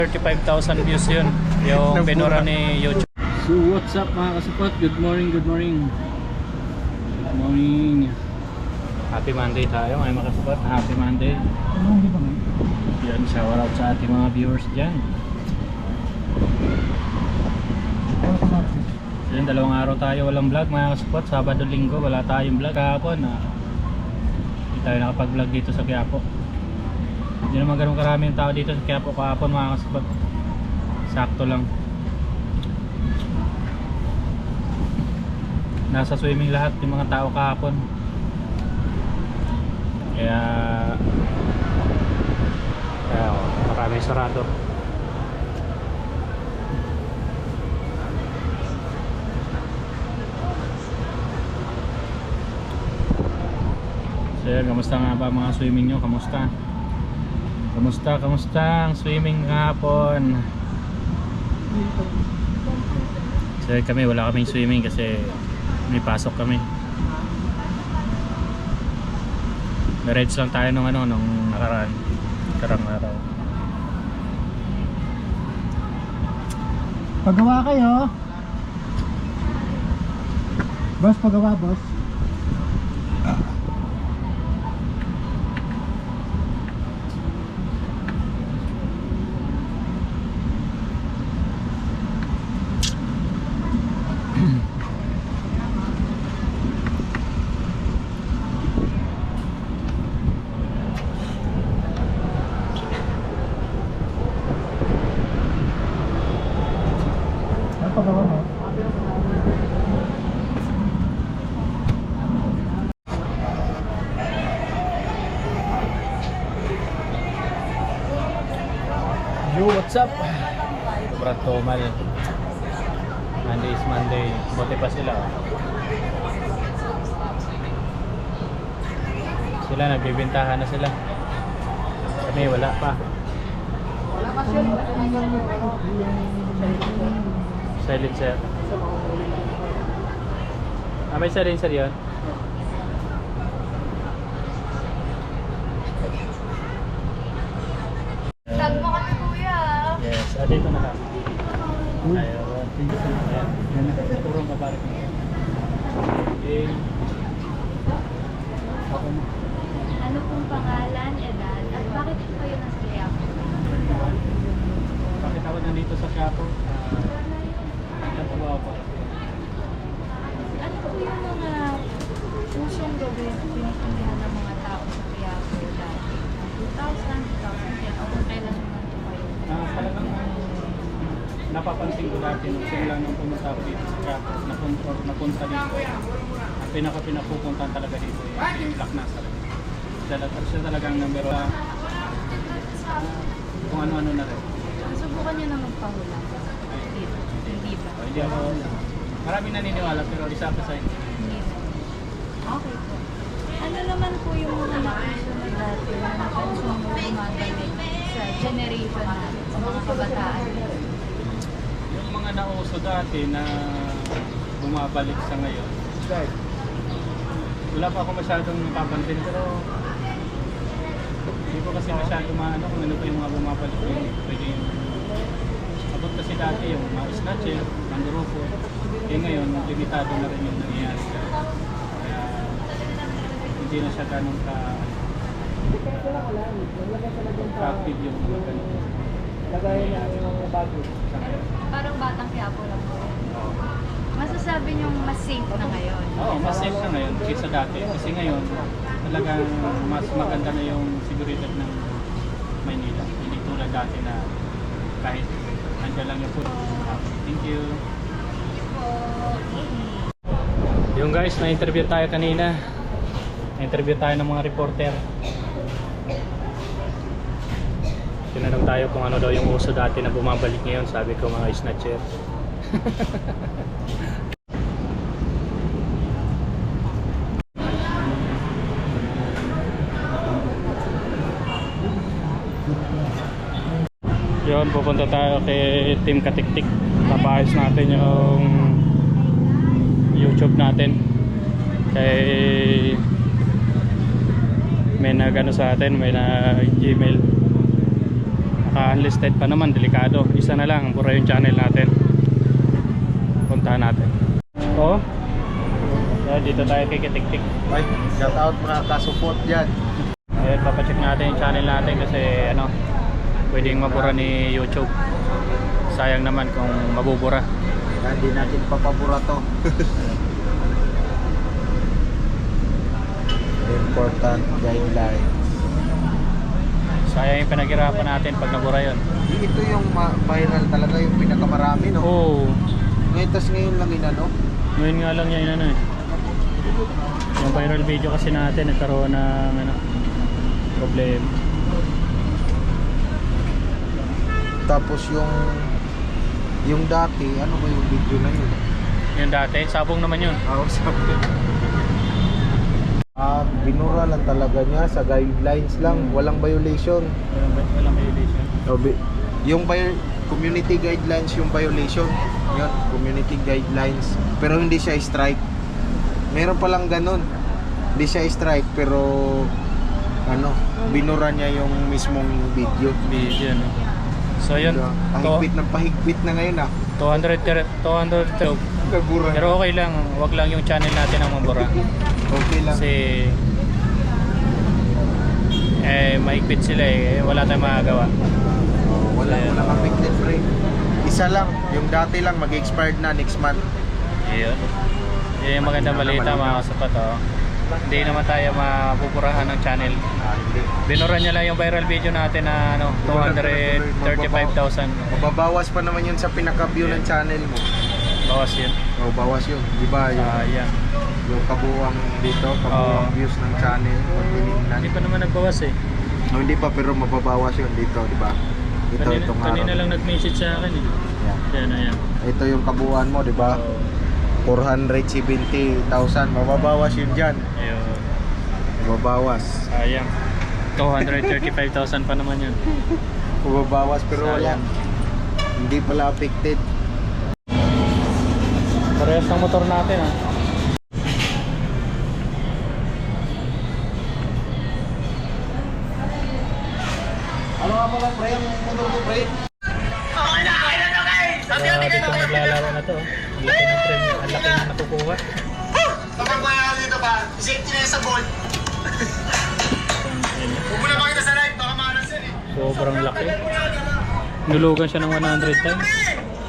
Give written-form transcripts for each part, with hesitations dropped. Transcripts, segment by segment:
35,000 views yun, yung pinura ni YouTube. So what's up mga kasupot? Good morning, good morning. Good morning. Happy Monday tayo mga kasupot. Happy Monday. Yan, shout out sa ating mga viewers dyan. Yan, dalawang araw tayo walang vlog mga kasupot. Sabado, Linggo, wala tayong vlog. Kahapon hindi tayo nakapag vlog dito sa Quiapo. Hindi naman ganun karaming tao dito sa Quiapo kahapon mga kasupot. Sakto lang. Nasa swimming lahat yung mga tao kahapon. Kaya maraming sarado. Sir, kamusta nga ba mga swimming nyo? Kamusta? Kamusta ang swimming kahapon? Sir, kami wala kaming swimming kasi may pasok kami. Nareds lang tayo nung nakaraan araw. Pagawa kayo. Boss, pagawa boss. Pagawa mo. Yo, what's up? Sobrang tumal. Monday is Monday. Buti pa sila. Sila nagbibintahan na sila. Kami wala pa. Silencer. May silencer yun? Tag mo kami kuya. Yes, dito na kami. Ayun. Ayan. Turong kapalit mo. Okay. Ano pong pangalan, edad, at bakit po kayo nasa Quiapo? Bakit ako nandito sa Quiapo? Ano po yung mga usong gawin at pinitindihan ng mga tao sa Quiapo dati? 2000, 2010, o kung kailan naman po kayo? Talagang napapansin ko dati nung simula nung pumunta ako dito sa Quiapo, napunta dito. Ang pinapupuntahan talaga dito yung Black Nasa. Siya talagang number kung ano-ano na rin. Subukan nyo na magpahula dito, hindi ba? Hindi ako, maraming naniniwala pero isa pa sa inyo. Hindi ba? Okay po. Ano naman po yung mga nakuso na dati na napansin mo gumagaling sa generation natin, sa mga kabataan? Yung mga nauso dati na bumabalik sa ngayon, wala pa ako masyadong napapansin pero hindi ko kasi masyadong maano kung ano pa yung mga bumabalik pwede yung abot kasi dati yung mga snatcher, mandurupo ngayon limitado na rin yung nangyayari kaya hindi na siya ganun ka-active yung mga ganun Parang batang Quiapo lang po. Masasabi niyong mas safe na ngayon? Oo, mas safe na ngayon kaysa dati kasi ngayon talagang mas maganda na yung seguridad ng Maynila hindi tulad dati na kahit nandiyan lang yung food. Thank you. Yung guys, na-interview tayo kanina. Na-interview tayo ng mga reporter. Tinanong tayo kung ano daw yung uso dati na bumabalik ngayon. Sabi ko mga snatcher. Yun, pupunta tayo kay Team Katiktik. Papaayos natin yung YouTube natin. Kay may nagano sa atin, may na Gmail. Naka-unlisted pa naman, delikado. Isa na lang, pura yung channel natin. Puntahan natin. Oh. Dito tayo kay Kitik-Tik. Ay, shout out mga kasupot dyan. Ayan, papacheck natin yung channel natin kasi ano, pwedeng mabura ni YouTube. Sayang naman kung mabubura. Hindi natin papabura to. Important guideline. Sayang yung pinaghirapan natin pag nabura yun. Ito yung viral talaga, yung pinakamarami, no? Oo. Ngayon lang inano. Ngayon nga lang yan ano eh. Yung viral video kasi natin nagkaroon ng ano, problem. Tapos yung dati, ano ba yung video na yun? Yung dati, sabong naman yun. Sabi. Binura lang talaga niya sa guidelines lang, walang violation. Walang violation. Yung community guidelines yung violation. Yun, community guidelines. Pero hindi siya strike. Meron palang ganun. Hindi siya strike pero ano, binura niya yung mismong video. Video no. So yun, Pahigpit na ngayon 200 Nabura. pero okay lang, wag lang yung channel natin ang mabura. Okay lang. Kasi mahigpit sila wala tayong magagawa. Walang affected frame. Isa lang, yung dati lang mag-expired na next month. Yun. Yun yung magandang balita mga kasapat Hindi naman tayo mapupurahan ng channel. Binura niya lang yung viral video natin na ano, 235,000. Mababawas pa naman yun sa pinaka-view ng channel mo. Bawas yun. Bawas yun. Di ba Yan. yung kabuuang dito, kabuuang views ng channel. Pag tinignan. Hindi pa naman nagbawas Hindi pa, pero mababawas yun dito, di ba? Kanina lang nag-message sa akin Yan. Yan. Ito yung kabuuan mo, di ba? 470,000. Mababawas yun dyan. Ayun. Mababawas. Sayang. 235,000 pa naman yun. Mababawas pero wala. Sayang. Hindi pala affected. Parehas ng motor natin Ano nga pala, pre? Ang motor ko, pre? Dito naglalaro na to. Dito ng premium. Ang laki na nakukuha. Kapag wala dito ba, safety na yung sa ball. Huwag mo na makita sa live, baka manas yan Sobrang laki. Nulugan siya ng 100 times.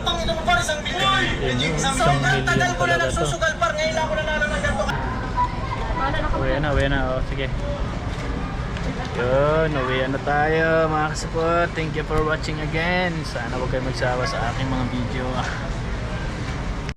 Ang ito mo pa, 1 milyon. Isang million talaga to. Susugal par, ngayon lang ako nanalo ng ganito. Uwi na. Sige. Yun, uwi na tayo mga kasapot. Thank you for watching again. Sana huwag kayo magsawa sa aking mga video.